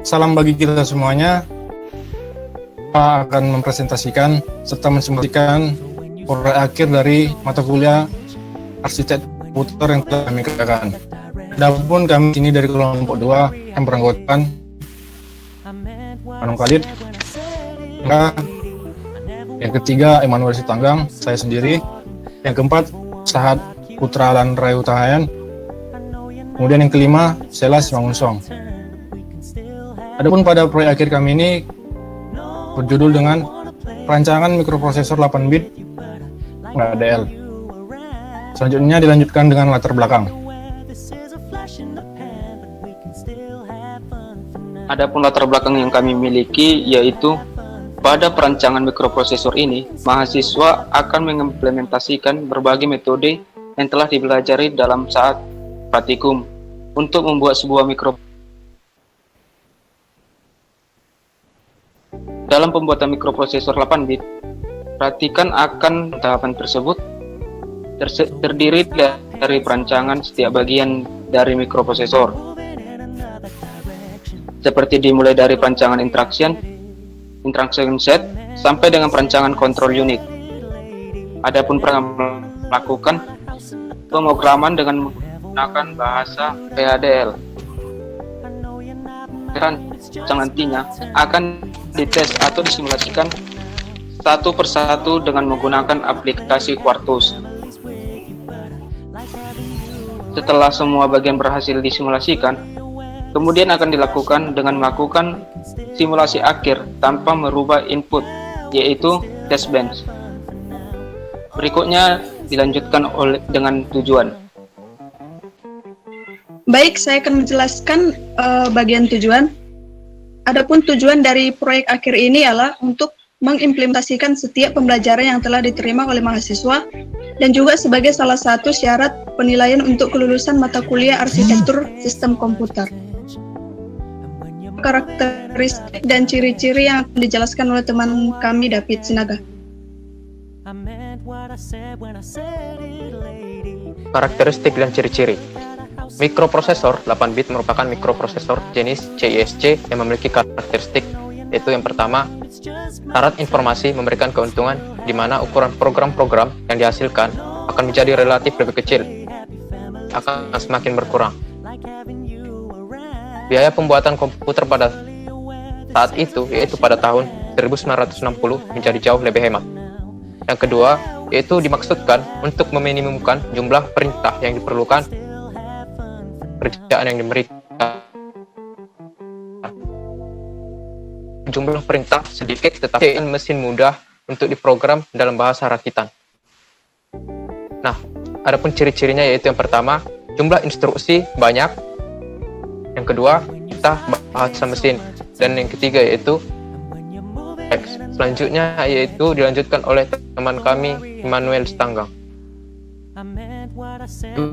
salam bagi kita semuanya. Pak akan mempresentasikan serta mensimulasikan proyek akhir dari mata kuliah arsitek komputer yang telah kami kerjakan. Adapun kami sini dari kelompok 2 yang beranggotakan Anung Khalid, yang ketiga Emmanuel Sitanggang, saya sendiri, yang keempat Sahat Putra Alan Rayu Tahayan, kemudian yang kelima Selas Mangunsong. Adapun pada proyek akhir kami ini berjudul dengan Perancangan Mikroprosesor 8-bit ADL. Selanjutnya dilanjutkan dengan latar belakang. Adapun latar belakang yang kami miliki yaitu pada perancangan mikroprosesor ini, mahasiswa akan mengimplementasikan berbagai metode yang telah dipelajari dalam saat praktikum untuk membuat sebuah Dalam pembuatan mikroprosesor 8-bit, perhatikan akan tahapan tersebut terdiri dari perancangan setiap bagian dari mikroprosesor, seperti dimulai dari perancangan instruction set sampai dengan perancangan control unit. Adapun melakukan pemrograman dengan menggunakan bahasa PADL. Nantinya akan dites atau disimulasikan satu persatu dengan menggunakan aplikasi Quartus. Setelah semua bagian berhasil disimulasikan, kemudian akan dilakukan dengan melakukan simulasi akhir tanpa merubah input, yaitu test bench. Berikutnya dilanjutkan dengan tujuan. Baik, saya akan menjelaskan bagian tujuan. Adapun tujuan dari proyek akhir ini adalah untuk mengimplementasikan setiap pembelajaran yang telah diterima oleh mahasiswa dan juga sebagai salah satu syarat penilaian untuk kelulusan mata kuliah arsitektur sistem komputer. Karakteristik dan ciri-ciri yang akan dijelaskan oleh teman kami David Sinaga. Karakteristik dan ciri-ciri. Mikroprosesor 8-bit merupakan mikroprosesor jenis CISC yang memiliki karakteristik, yaitu yang pertama, syarat informasi memberikan keuntungan di mana ukuran program-program yang dihasilkan akan menjadi relatif lebih kecil, akan semakin berkurang. Biaya pembuatan komputer pada saat itu, yaitu pada tahun 1960, menjadi jauh lebih hemat. Yang kedua, yaitu dimaksudkan untuk meminimumkan jumlah perintah yang diperlukan pekerjaan yang diberikan. Jumlah perintah sedikit tetapi mesin mudah untuk diprogram dalam bahasa rakitan. Nah, adapun ciri-cirinya yaitu yang pertama, jumlah instruksi banyak. Yang kedua, kita bahasa mesin. Dan yang ketiga yaitu teks. Selanjutnya yaitu dilanjutkan oleh teman kami Emmanuel Sitanggang.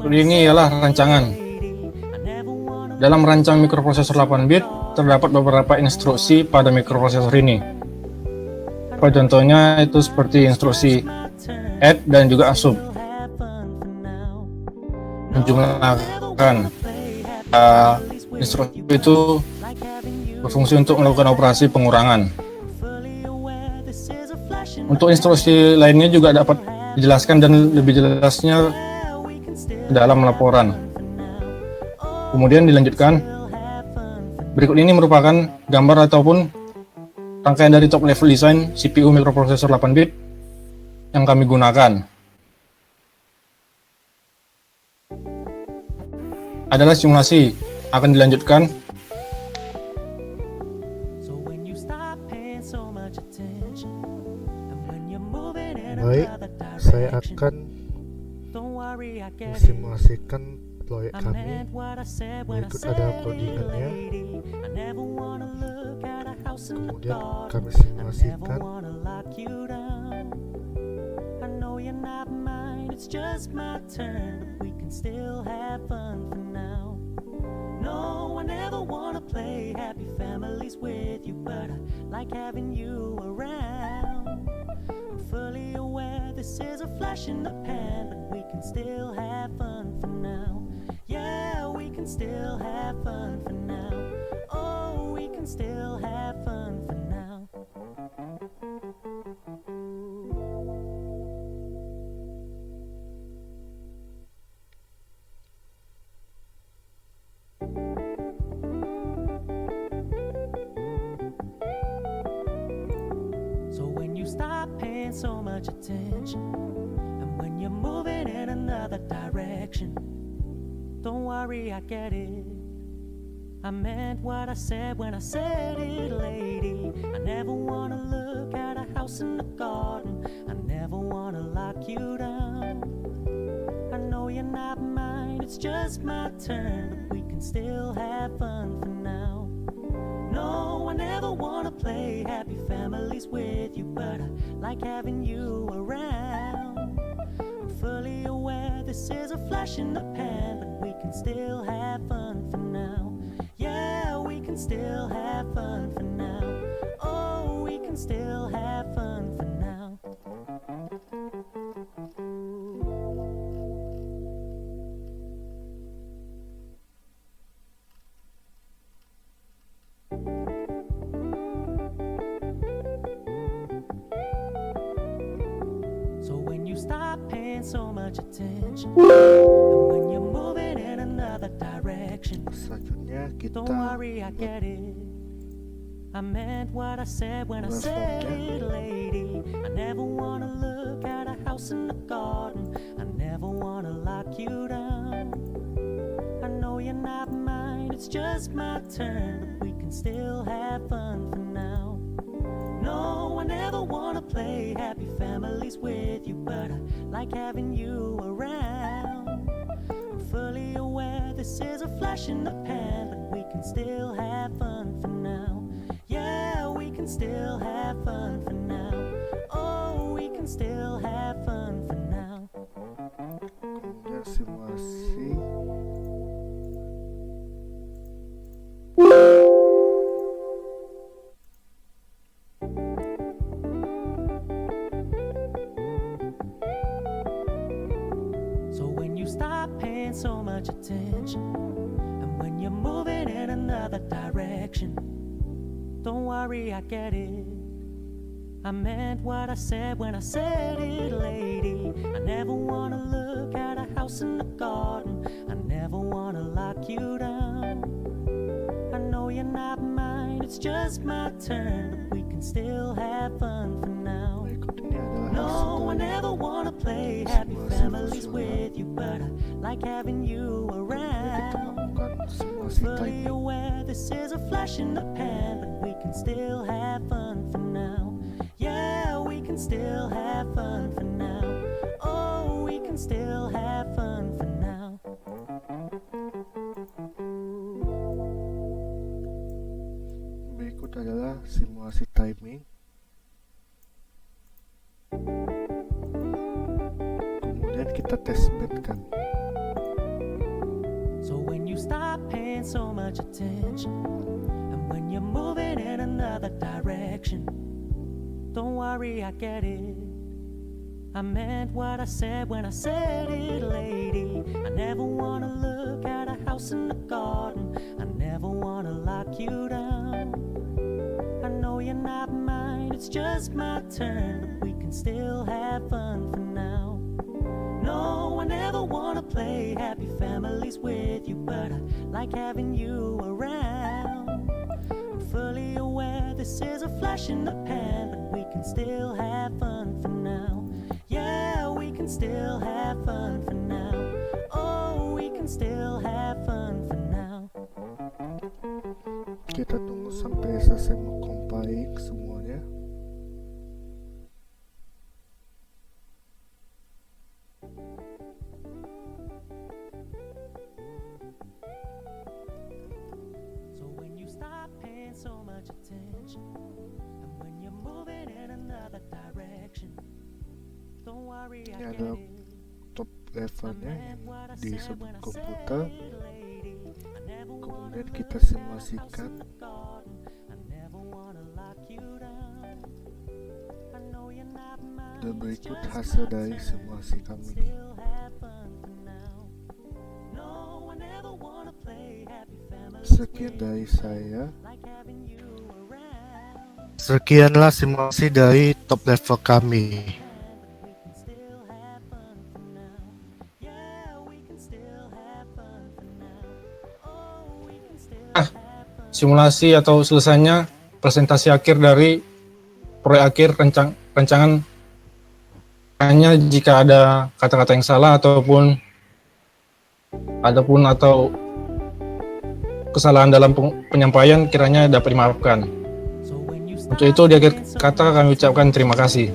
Ini ialah rancangan. Dalam merancang mikroprosesor 8-bit, terdapat beberapa instruksi pada mikroprosesor ini. Contohnya itu seperti instruksi add dan juga asub. Menjumlahkan instruksi itu berfungsi untuk melakukan operasi pengurangan. Untuk instruksi lainnya juga dapat dijelaskan dan lebih jelasnya dalam laporan. Kemudian dilanjutkan, berikut ini merupakan gambar ataupun rangkaian dari top level design CPU mikroprosesor 8-bit yang kami gunakan. Adalah simulasi, akan dilanjutkan. Baik, saya akan mensimulasikan proyek kami. Berikut ada codingannya. Kemudian kami simulasikan. Fully aware this is a flash in the pan, but we can still have fun for now. Yeah, we can still have fun for now. Oh, we can can still have fun for now. So when you stop paying so much attention, and when you're moving in another direction, don't worry, I get it. I meant what I said when I said it, lady. I never wanna look at a house in the garden. I never wanna lock you down. I know you're not mine, it's just my turn, but we can still have fun for now. No, I never wanna play happy families with you, but I like having you around. I'm fully aware this is a flash in the pan, but we can still have fun for now. Yeah, we can still have fun for now. Oh, we can still have fun for now. So when you stop paying so much attention, and when you're moving in another direction, Selanjutnya kita don't worry, I get it. I meant what I said when I said it, lady. I never wanna look at a house in the garden. I never wanna lock you down. I know you're not mine, it's just my turn, but we can still have fun for now. No, I never wanna play happy families with you, but I like having you around. I'm fully aware this is a flash in the pan, but we can still have fun for now. Yeah, we can still have fun for now. Oh, we can still have fun for now. kemudian simulasi. So when you stop paying so much attention, and when you're moving in another direction, don't worry, I get it. I meant what I said when I said it, lady. I never wanna look at a house in the garden. I never wanna lock you down. I know you're not mine, it's just my turn, but we can still have fun for now. Berikut ini adalah No, I hasil dari never wanna play happy simulasi families virtual. with you, but I like having you Kita around. melakukan simulasi Fully timing. aware this is a flash in the pan, but we can still have fun for now. Yeah, we can still have fun for now. Oh, we can still have fun for now. Berikut adalah simulasi timing. Kemudian kita testbedkan. So when you stop paying so much attention, and when you're moving in another direction, don't worry, I get it. I meant what I said when I said it, lady. I never wanna look at a house in the garden. I never wanna lock you down. I know you're not mine, it's just my turn, but we can still have fun for now. No, I never wanna play happy families with you, but I like having you around. I'm fully aware this is a flash in the pan, but we can still have fun for now. Yeah, we can still have fun for now. Oh, we can still have fun for now. Kita tunggu sampai selesai mengcompile semuanya. So when you stop paying so much attention, and when you're moving in another direction, don't worry, I Ini get adalah it. top levelnya yang disebut komputer. Kemudian kita simulasikan. Dan berikut hasil dari simulasi kami ini. Sekian dari saya. Sekianlah simulasi dari top level kami. Simulasi atau selesainya presentasi akhir dari proyek akhir rancangan, hanya jika ada kata-kata yang salah ataupun kesalahan dalam penyampaian kiranya dapat dimaafkan. Untuk itu di akhir kata kami ucapkan terima kasih.